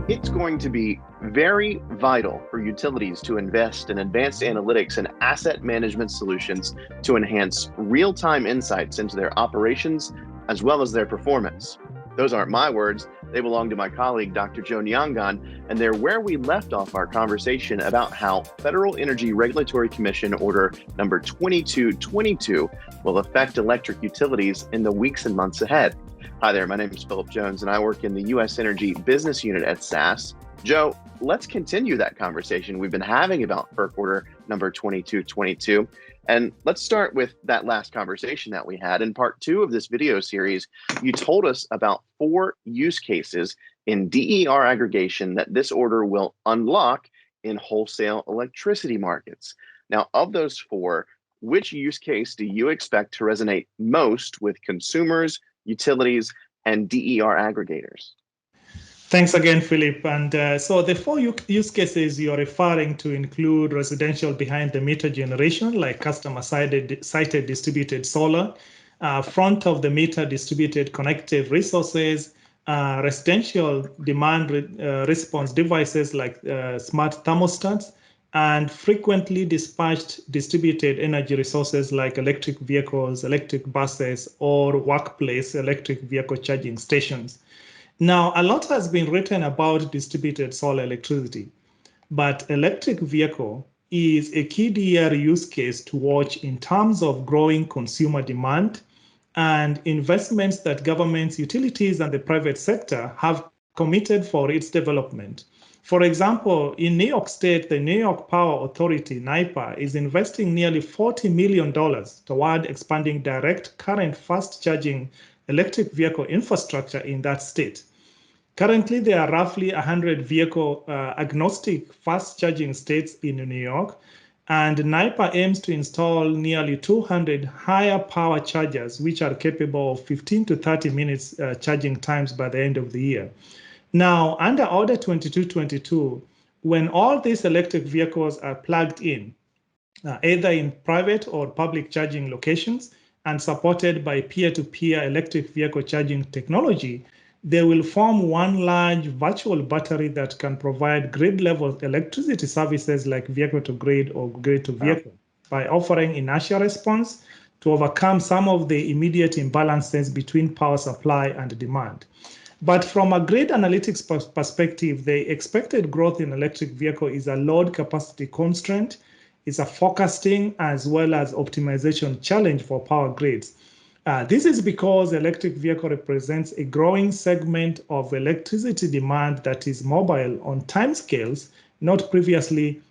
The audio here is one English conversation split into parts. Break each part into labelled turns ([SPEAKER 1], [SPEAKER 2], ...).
[SPEAKER 1] It's going to be very vital for utilities to invest in advanced analytics and asset management solutions to enhance real-time insights into their operations as well as their performance. Those aren't my words. They belong to my colleague, Dr. Joe Nyangan, and they're where we left off our conversation about how Federal Energy Regulatory Commission Order number 2222 will affect electric utilities in the weeks and months ahead. Hi there, my name is Philip Jones, and I work in the U.S. Energy Business Unit at SAS. Joe, let's continue that conversation we've been having about FERC Order number 2222. And let's start with that last conversation that we had. In part 2 of this video series, you told us about 4 use cases in DER aggregation that this order will unlock in wholesale electricity markets. Now, of those 4, which use case do you expect to resonate most with consumers, utilities, and DER aggregators?
[SPEAKER 2] Thanks again, Philip. And so the 4 use cases you're referring to include residential behind-the-meter generation, like customer-sided distributed solar, front-of-the-meter distributed connected resources, residential demand response devices like smart thermostats, and frequently dispatched distributed energy resources like electric vehicles, electric buses, or workplace electric vehicle charging stations. Now, a lot has been written about distributed solar electricity, but electric vehicle is a key DER use case to watch in terms of growing consumer demand and investments that governments, utilities, and the private sector have committed for its development. For example, in New York State, the New York Power Authority, NYPA, is investing nearly $40 million toward expanding direct current fast charging electric vehicle infrastructure in that state. Currently, there are roughly 100 vehicle agnostic fast charging states in New York, and NYPA aims to install nearly 200 higher power chargers, which are capable of 15 to 30 minutes charging times by the end of the year. Now, under Order 2222, when all these electric vehicles are plugged in, either in private or public charging locations and supported by peer-to-peer electric vehicle charging technology, they will form one large virtual battery that can provide grid-level electricity services like vehicle-to-grid or grid-to-vehicle by offering inertial response to overcome some of the immediate imbalances between power supply and demand. But from a grid analytics perspective, the expected growth in electric vehicle is a load capacity constraint, is a forecasting as well as optimization challenge for power grids. This is because electric vehicle represents a growing segment of electricity demand that is mobile on timescales not previously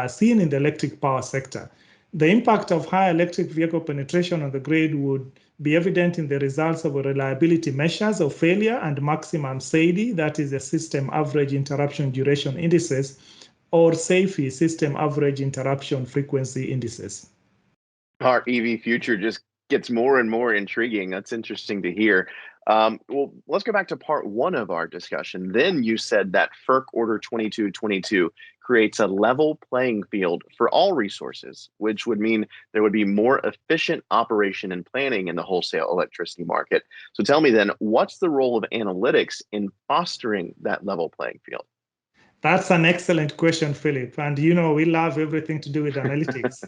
[SPEAKER 2] seen in the electric power sector. The impact of high electric vehicle penetration on the grid would be evident in the results of reliability measures of failure and maximum SAIDI, that is the system average interruption duration indices, or SAIFI, system average interruption frequency indices.
[SPEAKER 1] Our EV future just gets more and more intriguing. That's interesting to hear. Well, let's go back to part 1 of our discussion. Then you said that FERC Order 2222 creates a level playing field for all resources, which would mean there would be more efficient operation and planning in the wholesale electricity market. So tell me then, what's the role of analytics in fostering that level playing field?
[SPEAKER 2] That's an excellent question, Philip. And you know, we love everything to do with analytics.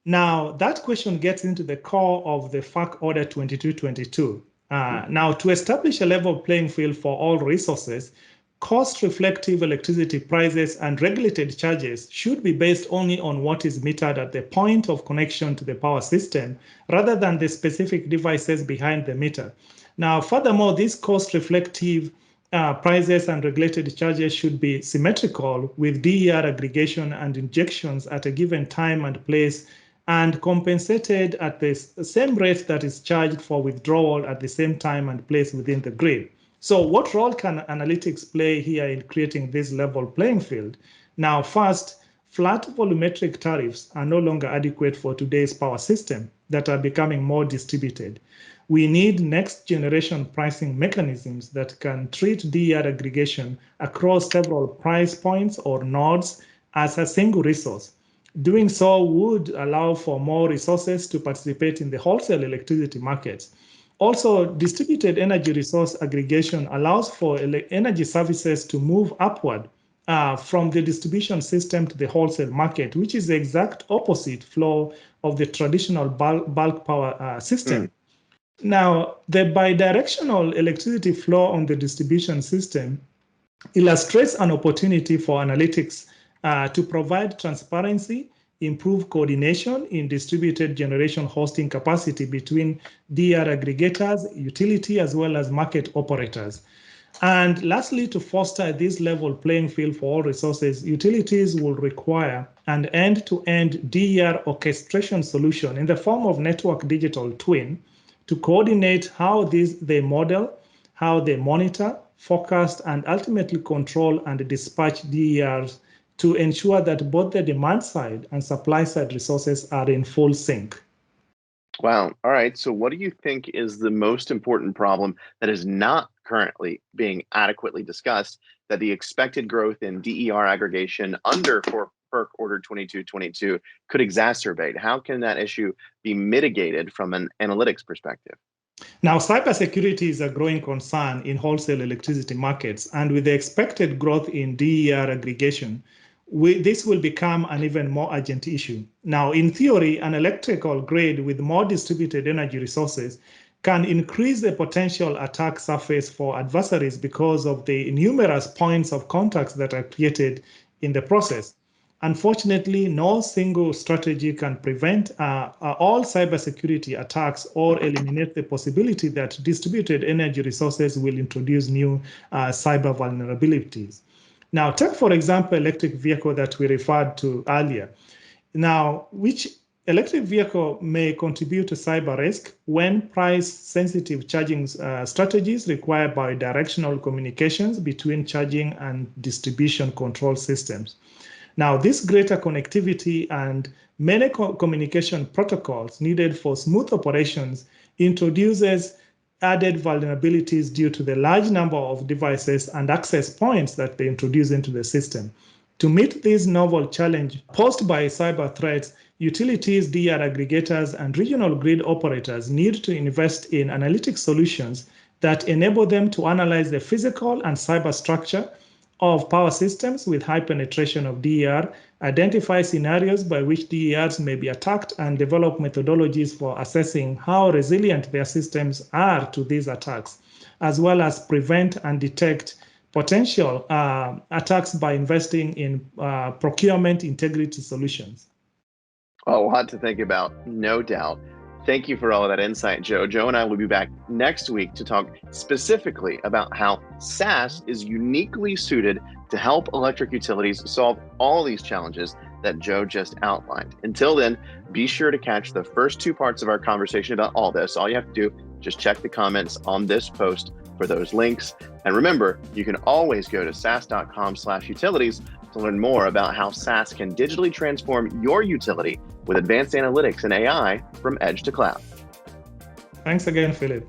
[SPEAKER 2] Now, that question gets into the core of the FERC Order 2222. Now, to establish a level playing field for all resources, cost-reflective electricity prices and regulated charges should be based only on what is metered at the point of connection to the power system, rather than the specific devices behind the meter. Now, furthermore, these cost-reflective prices and regulated charges should be symmetrical with DER aggregation and injections at a given time and place, and compensated at the same rate that is charged for withdrawal at the same time and place within the grid. So what role can analytics play here in creating this level playing field? Now, first, flat volumetric tariffs are no longer adequate for today's power system that are becoming more distributed. We need next generation pricing mechanisms that can treat DER aggregation across several price points or nodes as a single resource. Doing so would allow for more resources to participate in the wholesale electricity markets. Also, distributed energy resource aggregation allows for energy services to move upward from the distribution system to the wholesale market, which is the exact opposite flow of the traditional bulk power system. Now, the bidirectional electricity flow on the distribution system illustrates an opportunity for analytics to provide transparency, improve coordination in distributed generation hosting capacity between DER aggregators, utility, as well as market operators. And lastly, to foster this level playing field for all resources, utilities will require an end-to-end DER orchestration solution in the form of network digital twin to coordinate how they model, how they monitor, forecast, and ultimately control and dispatch DERs to ensure that both the demand side and supply side resources are in full sync.
[SPEAKER 1] Wow. All right. So what do you think is the most important problem that is not currently being adequately discussed that the expected growth in DER aggregation under FERC Order 2222 could exacerbate? How can that issue be mitigated from an analytics perspective?
[SPEAKER 2] Now, cybersecurity is a growing concern in wholesale electricity markets, and with the expected growth in DER aggregation, this will become an even more urgent issue. Now, in theory, an electrical grid with more distributed energy resources can increase the potential attack surface for adversaries because of the numerous points of contacts that are created in the process. Unfortunately, no single strategy can prevent all cybersecurity attacks or eliminate the possibility that distributed energy resources will introduce new cyber vulnerabilities. Now, take, for example, electric vehicle that we referred to earlier. Now, which electric vehicle may contribute to cyber risk when price-sensitive charging strategies require bidirectional communications between charging and distribution control systems. Now, this greater connectivity and many communication protocols needed for smooth operations introduces added vulnerabilities due to the large number of devices and access points that they introduce into the system. To meet this novel challenge posed by cyber threats, utilities, DER aggregators, and regional grid operators need to invest in analytic solutions that enable them to analyze the physical and cyber structure of power systems with high penetration of DER, identify scenarios by which DERs may be attacked, and develop methodologies for assessing how resilient their systems are to these attacks, as well as prevent and detect potential attacks by investing in procurement integrity solutions.
[SPEAKER 1] A lot to think about, no doubt. Thank you for all of that insight, Joe. Joe and I will be back next week to talk specifically about how SaaS is uniquely suited to help electric utilities solve all these challenges that Joe just outlined. Until then, be sure to catch the first two parts of our conversation about all this. All you have to do, just check the comments on this post for those links. And remember, you can always go to sas.com/utilities to learn more about how SaaS can digitally transform your utility with advanced analytics and AI from edge to cloud.
[SPEAKER 2] Thanks again, Philip.